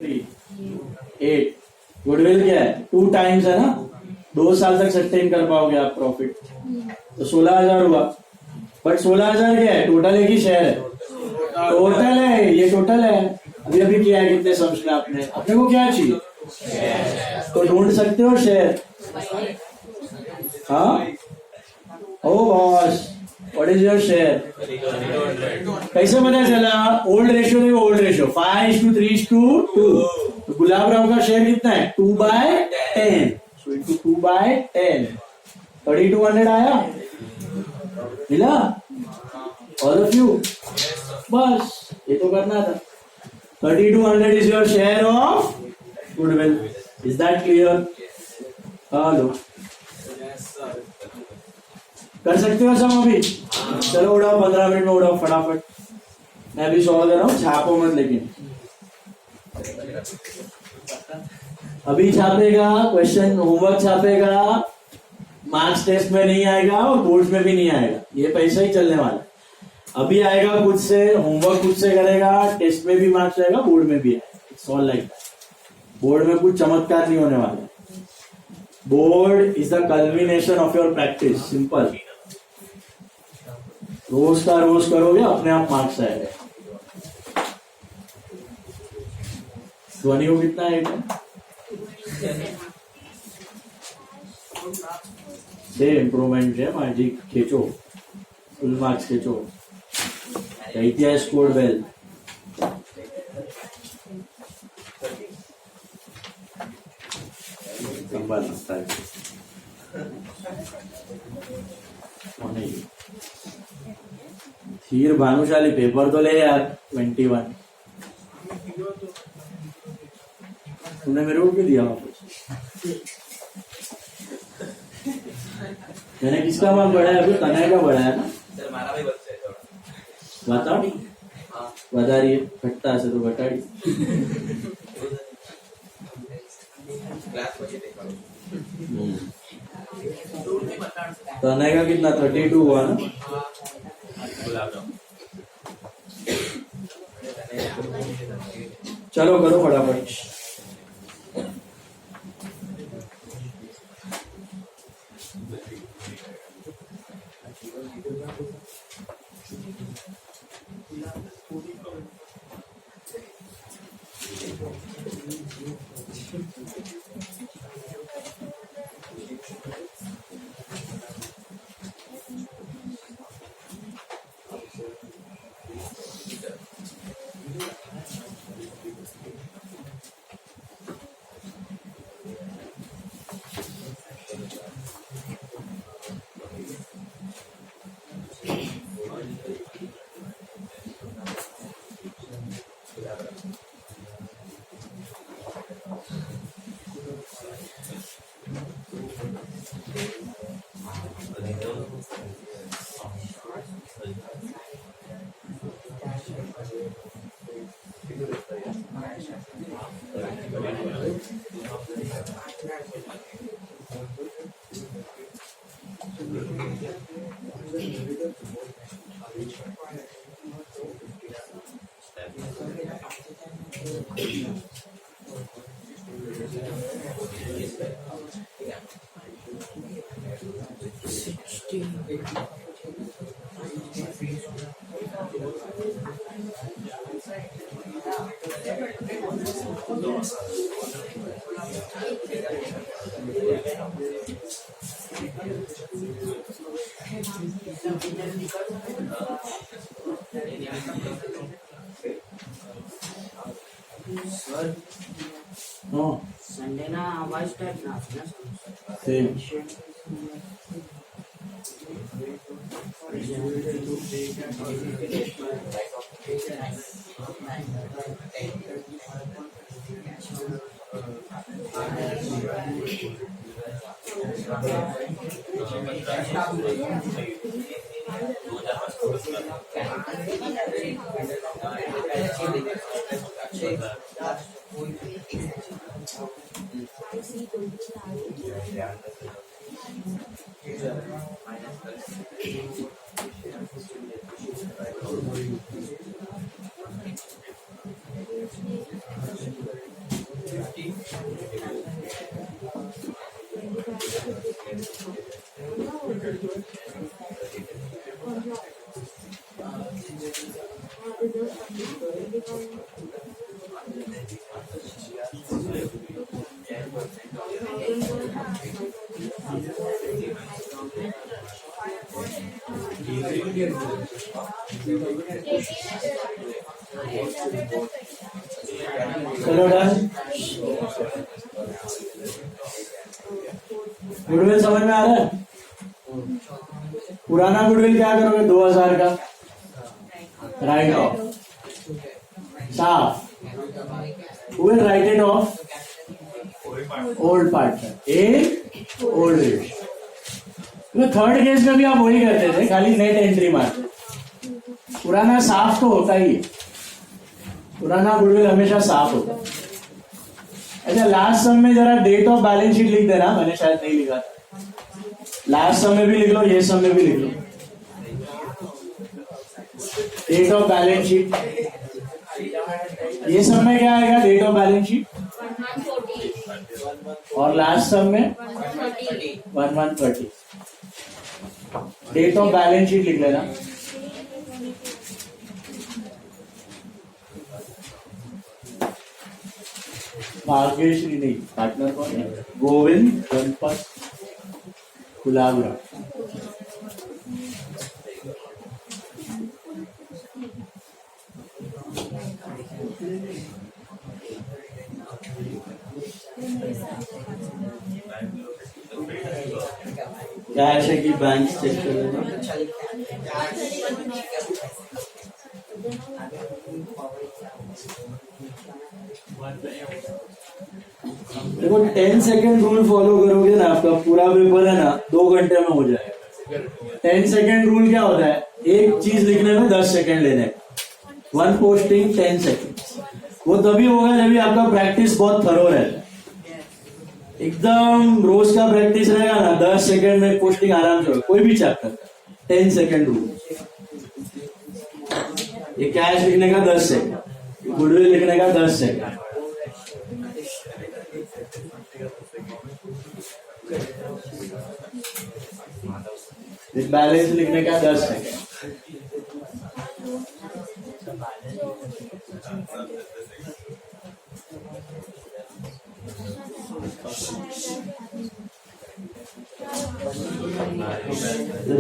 8 goodwill क्या है 2 times है ना, 2 साल तक सस्टेन कर पाओगे आप प्रॉफिट, तो 16,000 हुआ। बट 16,000 क्या है, टोटल है कि शेयर है? टोटल है, ये टोटल है। अभी अभी किया है कितने सम्स में आपने, अपने को क्या चाहिए, तो ढूंढ सकते हो शेयर। हाँ ओ boss, what is your share? कैसे पता चला? ओल्ड रेशियो देखो, ओल्ड रेशियो 5:3:2। गुलाब राव का शेयर कितना है 2/10, सो इंटू 2/10 3200 आया, मिला ऑल ऑफ यू। बस ये तो करना था। 3200 is your share of goodwill. Is that clear? Hello, कर सकते हो सब अभी? चलो उड़ाओ, 15 मिनट में उड़ाओ फटाफट। मैं भी सॉल्व कर रहा हूँ, छापो मत लेकिन। अभी छापेगा क्वेश्चन, होमवर्क छापेगा, मार्क्स टेस्ट में नहीं आएगा और बोर्ड में भी नहीं आएगा, ये पैसा ही चलने वाला है। अभी आएगा खुद से, होमवर्क खुद से करेगा, टेस्ट में भी मार्क्स आएगा, बोर्ड में भी आएगा। It's all like that. Board में कुछ चमत्कार नहीं होने वाला। Board is the culmination of your practice, simple. रोज का रोज करोगे, अपने आप मार्क्स आएगा। ध्वनि को कितना है? से इम्प्रूवमेंट है माझी, खेचो फुल मार्क्स खेचो। कैतिया स्कोर्ड वेल। संभाल सकता है धीर भानुशाली, पेपर तो ले यार 21। तुमने मेरे को क्यों दिया वापस? मैंने किसका माल बढ़ाया? अभी तनय का बढ़ाया ना। बताओ, बता रही है घटता से तो घटाड़ी। तनय का कितना 32 हुआ ना? चलो करो फटाफट। संडे ना आवाज टाइप ना सेम। चलो डन। गुडविल समझ में आ रहा है? पुराना गुडविल क्या करोगे? 2000 का राइट ऑफ साफ, will write it of old partner A old age. Third case में भी आप वही करते थे, खाली नेट एंट्री मारते। पुराना साफ तो होता ही है, पुराना गुडविल हमेशा साफ होता है। अच्छा, लास्ट सम में जरा डेट ऑफ बैलेंस शीट लिख देना, मैंने शायद नहीं लिखा था। लास्ट सम में भी लिख लो, ये सम में भी लिख लो। डेट ऑफ बैलेंस शीट, ये सम में क्या आएगा? Date of balance sheet. और लास्ट सम में 1130। डेट ऑफ बैलेंस शीट लिख लेना। भाग्यश्री नहीं, पार्टनर कौन है? गोविंद गणपत गुलाबरा। कैश है कि बैंक चेक कर लेना। देखो 10 सेकेंड रूल फॉलो करोगे ना, आपका पूरा पेपर है ना 2 घंटे में हो जाएगा। 10 सेकेंड रूल क्या होता है? एक चीज लिखने में 10 सेकेंड लेने, 1 पोस्टिंग 10 सेकेंड। वो तभी होगा जब आपका प्रैक्टिस बहुत थरो रहता है। एकदम रोज का प्रैक्टिस रहेगा ना, 10 सेकेंड में पोस्टिंग आराम से होगा, कोई भी चैप्टर। 10 second rule. ये कैश लिखने का 10 सेकेंड, गुडविल लिखने का 10 सेकेंड। बैलेंस लिखने का 10 सेकेंड।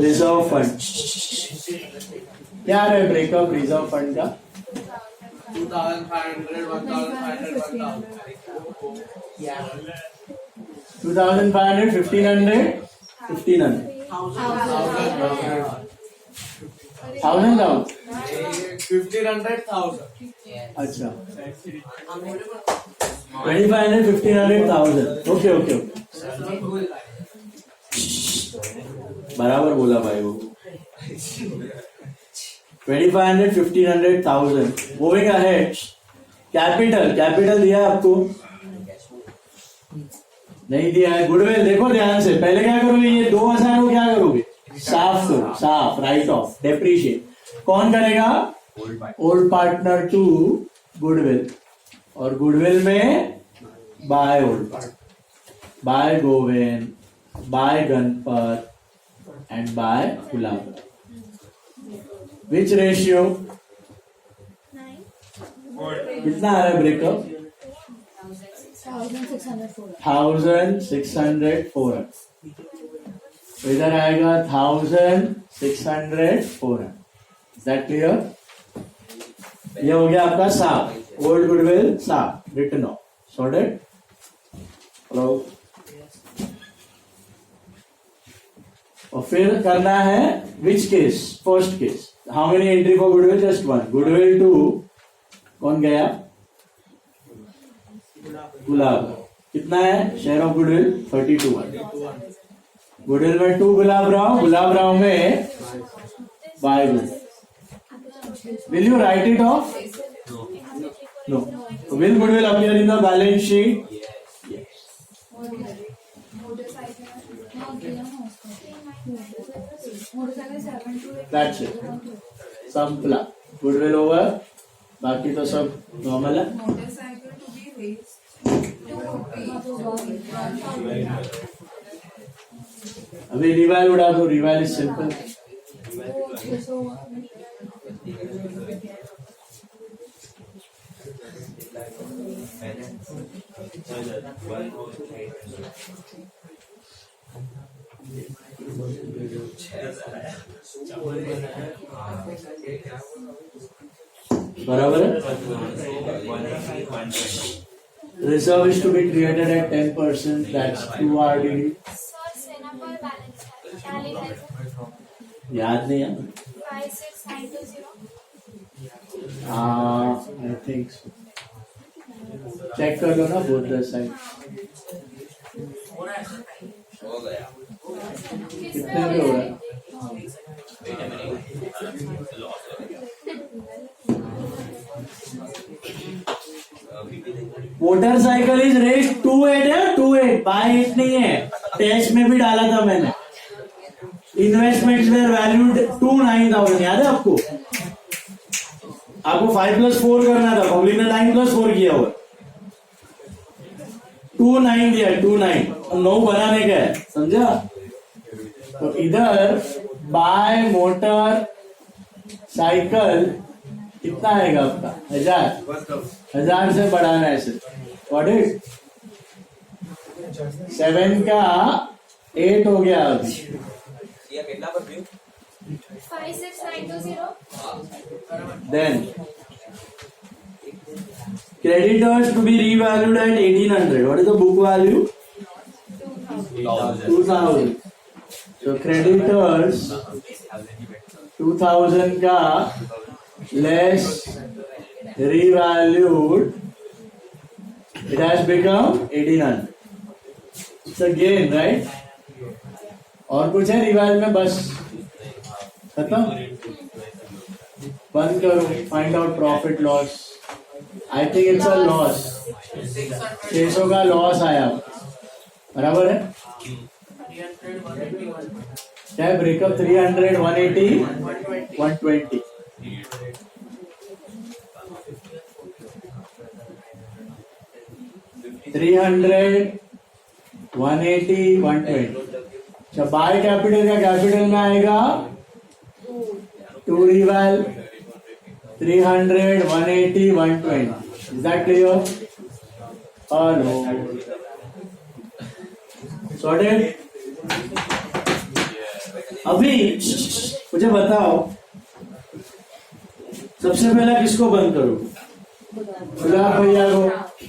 रिजर्व फंड क्या है? ब्रेकअप रिजर्व फंड का 2500, 1500, 1500, 1500, 1000 1500, अच्छा 2500, 1500, 1000। ओके ओके ओके, बराबर बोला भाई वो। 2500, 1500, 1000। मूविंग अहेड, कैपिटल दिया है आपको? नहीं दिया है। गुडविल देखो ध्यान से, पहले क्या करोगे? ये 2000 को क्या करोगे? साफ करो, साफ, राइट ऑफ, डेप्रीशिएट। कौन करेगा? Old partner to goodwill. और गुडविल में by old partner, by Govind, by Ganpat and by Gulab. Which ratio? कितना आ रहा है ब्रेकअप? 1604। तो इधर आएगा 1604। Is that clear? ये हो गया आपका साफ, ओल्ड गुडविल साफ, रिटन ऑफ, सॉर्टेड। हेलो, और फिर करना है which case? First case. How many entry for goodwill? Just 1। Goodwill to कौन गया? गुलाब। कितना है शेयर ऑफ गुडविल? 32। गुडविल में 2 गुलाब राव में by goodwill. Will you write it off? No. Will goodwill appear in the balance sheet? That's it. संपला। Goodwill over, बाकी तो सब नॉर्मल है। मोटरसाइकिल to be raised अभी रिवाइल उड़ा दो, रिवाइल इज सिंपल। बराबर है। Reserve is to be created at 10%, that's 2 RDD। Sir सेना पर बैलेंस है क्या लिखा है सर? याद नहीं है। 56920 आई थिंक चेक कर लो ना बोथ द साइड। कितने में हो रहा है? मोटरसाइकिल इज रेस 28 है, 28 बाय 8 नहीं है। टेस्ट में भी डाला था मैंने। इन्वेस्टमेंट्स वेर वैल्यूड 29,000, याद है आपको? आपको 5+4 करना था, पब्लिक ने 9+4 किया हुआ। 29 दिया, 29 और 9 बनाने का है, समझा? तो इधर बाय मोटर साइकिल कितना आएगा आपका? 1000 से बढ़ाना है सिर्फ। Got it? 7 का 8 हो गया अभी। 56920 Then creditors to be revalued at 1800. What is the book value? 2000. So creditors 2000 का less revalued, it has become 1800. It's a gain, right? और कुछ है रिवाइल में? बस खत्म। बंद करो, find out profit loss. I think it's a loss. 600 का लॉस आया, बराबर है? क्या ब्रेकअप? 300, 180, 120। $300, 180, 120। अच्छा, बाय कैपिटल का कैपिटल में आएगा 2 revile, 300, 180, 120। Is that clear? Hello, sorted? अभी मुझे बताओ, सबसे पहले किसको बंद करूं? गुलाब भैया को।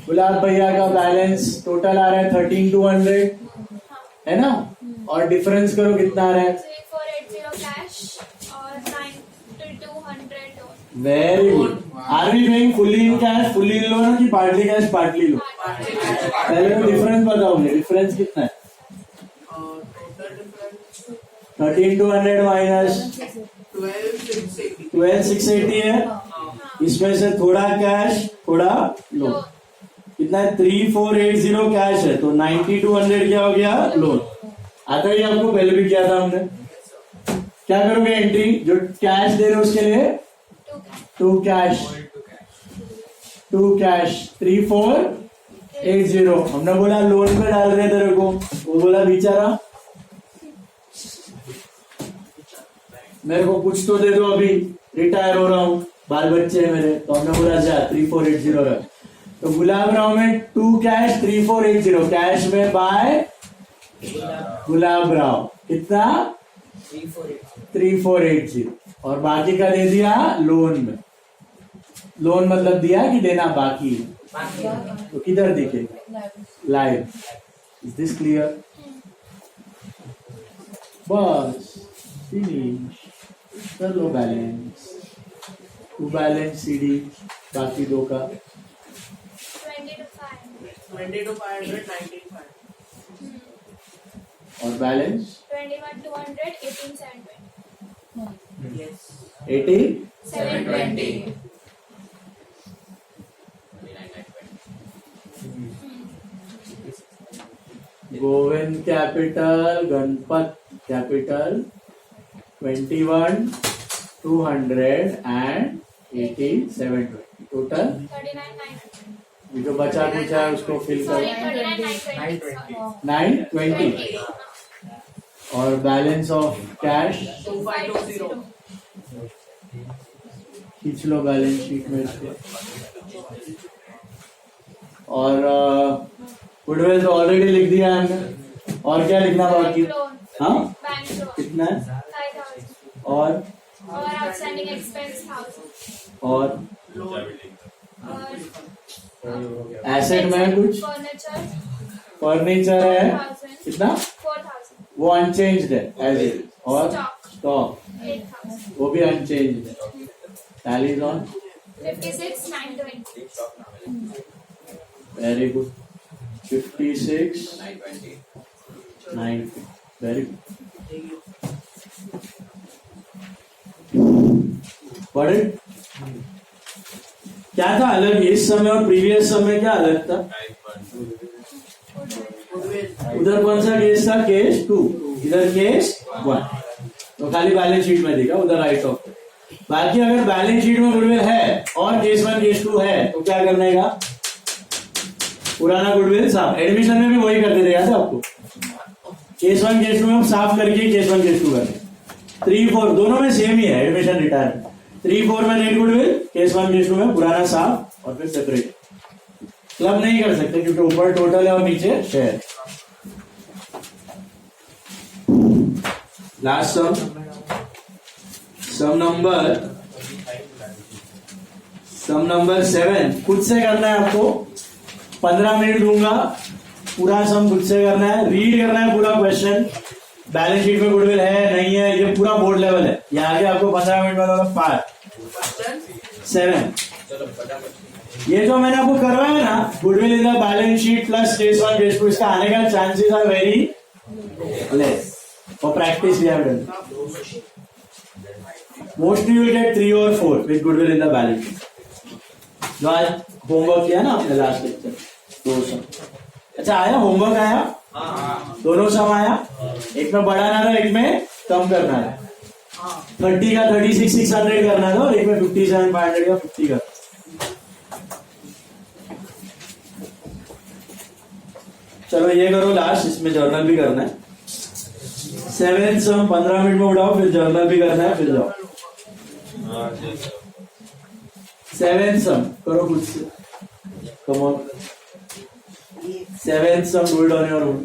गुलाब भैया का बैलेंस टोटल आ रहा है 13,200, है ना? और डिफरेंस करो कितना आ रहा है? 3480 कैश और 9200 loan. Very good. Are we paying fully in cash, fully in loan कि पार्टली कैश पार्टली लोन? पहले तो डिफरेंस बताओ मुझे, डिफरेंस कितना है? 13,200 माइनस 12,680 है। इसमें से थोड़ा कैश, थोड़ा लोन। कितना है? 3,480 कैश है, तो 9,200 क्या हो गया? लोन। आता ही आपको पहले भी किया था हमने। क्या करोगे? एंट्री जो कैश दे रहे हो उसके लिए 2 कैश, 3,480। हमने बोला लोन पे डाल रहे तेरे को, वो बोला बेचारा मेरे को कुछ तो दे दो, अभी रिटायर हो रहा हूँ, बाल बच्चे हैं मेरे। तो हमने बोला जा 3,480 रख। तो गुलाब राव में 2 कैश, 3,480 कैश में बाय गुलाब राव कितना? 3,480। और बाकी का दे दिया लोन में। लोन मतलब दिया कि देना बाकी है? तो किधर दिखेगा? लाइव। Is this clear? बस फिनिश कर लो बैलेंस। 2 बैलेंस सीडी, बाकी 2 का 22,500 और balance 21,200 18,720 80। 720 Govind capital, Ganpat capital 21,200 and 8720 total 39,900 ये जो बचा कुछ है उसको फिल सॉरी कर 29 920 और बैलेंस ऑफ कैश 2520 खींच लो बैलेंस शीट में इसको। और गुडविल तो ऑलरेडी लिख दिया हमने, और क्या लिखना बाकी? हाँ बैंक लोन कितना है? 5000 और आउटस्टैंडिंग एक्सपेंस 1000 और और एसेट में कुछ फर्नीचर फर्नीचर है 4000 कितना? 4000 वो अनचेंज्ड है एज इट, और स्टॉक स्टॉक 8000 वो भी अनचेंज्ड है। Tallies on 56 920 very good 56 9 very good. पढ़े क्या था अलग इस समय और प्रीवियस समय? क्या अलग था? उधर कौन सा केस था? केस 2, इधर केस 1। तो खाली बैलेंस शीट में दिखा, उधर राइट ऑफ। बाकी अगर बैलेंस शीट में गुडविल है और केस 1 केस 2 है तो क्या करने का? पुराना गुडविल साफ। एडमिशन में भी वही करते थे, याद है आपको? केस 1 केस 2 में साफ करके केस 1 केस 2 करने। 3 4 दोनों में सेम ही है एडमिशन रिटायरमेंट। 3 4 में नेट गुडविल, केस 1 केस 2 में पुराना साफ और फिर सेपरेट। क्लब नहीं कर सकते क्योंकि ऊपर टोटल है और नीचे शेयर। लास्ट सम नंबर 7 खुद से करना है आपको। 15 मिनट दूंगा, पूरा सम खुद से करना है, रीड करना है पूरा क्वेश्चन। बैलेंस शीट में गुडविल है नहीं है ये पूरा बोर्ड लेवल है। ये आगे आपको 15 मिनट में पार्ट 7। ये जो मैंने आपको करवाया है ना, goodwill in the balance sheet plus case 1 case 2, इसका आने का chances are very less. For practice we have done. Mostly you will get 3 or 4 with goodwill in the balance sheet. जो आज होमवर्क किया ना आपने लास्ट लेक्चर, 2 सम। अच्छा आया होमवर्क आया? दोनों सम आया। एक में बढ़ाना था, एक में कम करना है। 30 का 36,600 करना था और एक में 57,500 का 50 का। चलो ये करो लास्ट, इसमें जर्नल भी करना है। 7 सम 15 मिनट में उठाओ, फिर जर्नल भी करना है, फिर जाओ। 7 सम करो खुद से, come on. 7 sum do it on your own.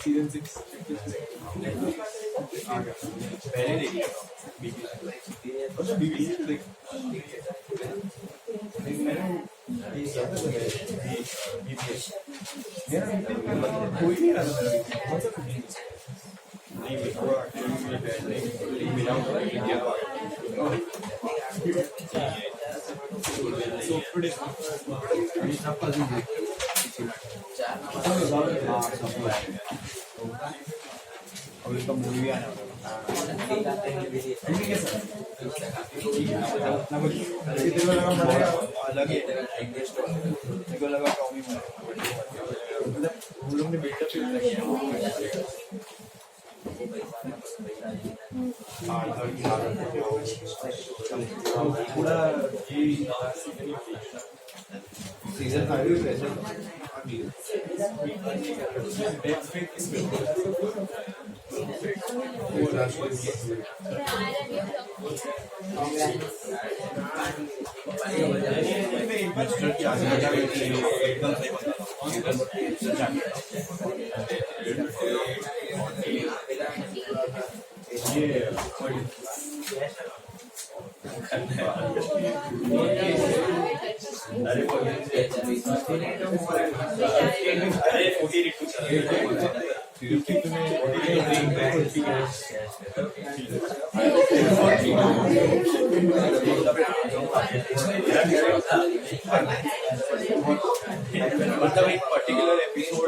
Season 6 पहले देखिए बीबीसी देख कोई नहीं रहा और इसका मूवी भी आने वाला अलग है। मेरे लगा टॉमी हम लोग ने बिल्डअप किया पूरा सीजन 5 प्रेशर मतलब एक पर्टिकुलर एपिसोड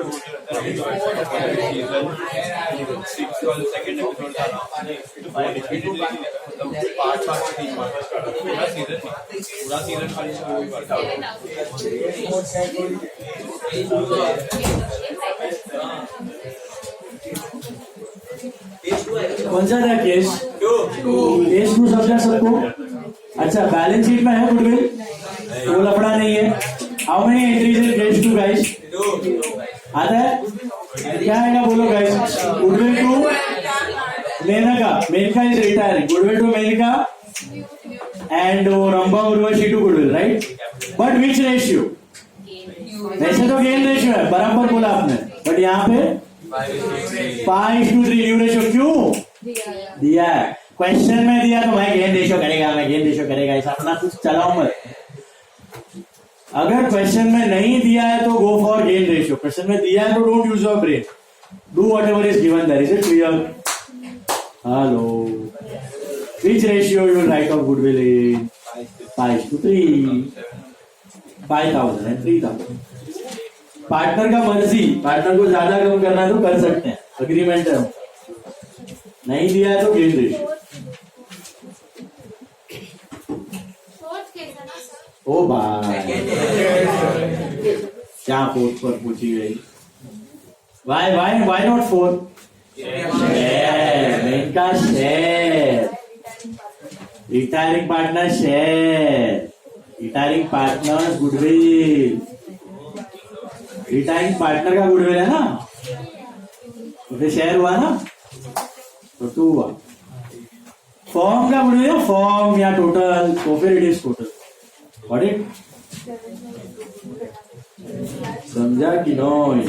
सेकंड एपिसोड था ना, मतलब पार्ट पूरा सीजन खाली स्टोरी कौन सा था केस? केस टू समझा सबको? अच्छा, बैलेंस शीट में है गुडविल, वो लफड़ा नहीं है। How many entries in case two guys? आता है? क्या आएगा बोलो guys? Goodwill to Menka, Menka is retiring, goodwill to Menka and Rambha Urvashi to goodwill, right? But which ratio? वैसे तो गेन रेशियो है, बराबर बोला आपने, बट यहाँ पे 5:3 न्यू रेशियो क्यों दिया है? क्वेश्चन में दिया तो मैं गेन रेशियो करेगा, मैं गेन रेशियो करेगा, ऐसा अपना कुछ चलाओ मत। अगर क्वेश्चन में नहीं दिया है तो go for gain ratio, question में दिया है तो don't use your brain, do whatever is given there. Is it clear? Hello, which ratio you will write of goodwill in? 5:3, 5,000 and 3,000। Partner का मर्जी, पार्टनर को ज्यादा कम करना है तो कर सकते हैं, अग्रीमेंट है। नहीं दिया है तो गेन रेशियो। फोर्थ केस है ना सर? ओ भाई, क्या फोर्थ पर पूछी गई? Why not fourth? इनका share, retiring partner share, retiring partner goodwill, retiring partner का गुडविल है ना, तो फिर शेयर हुआ ना, तो 2 हुआ। फॉर्म का गुडविल है, फॉर्म या टोटल, तो फिर it is total. What it? समझा कि नहीं?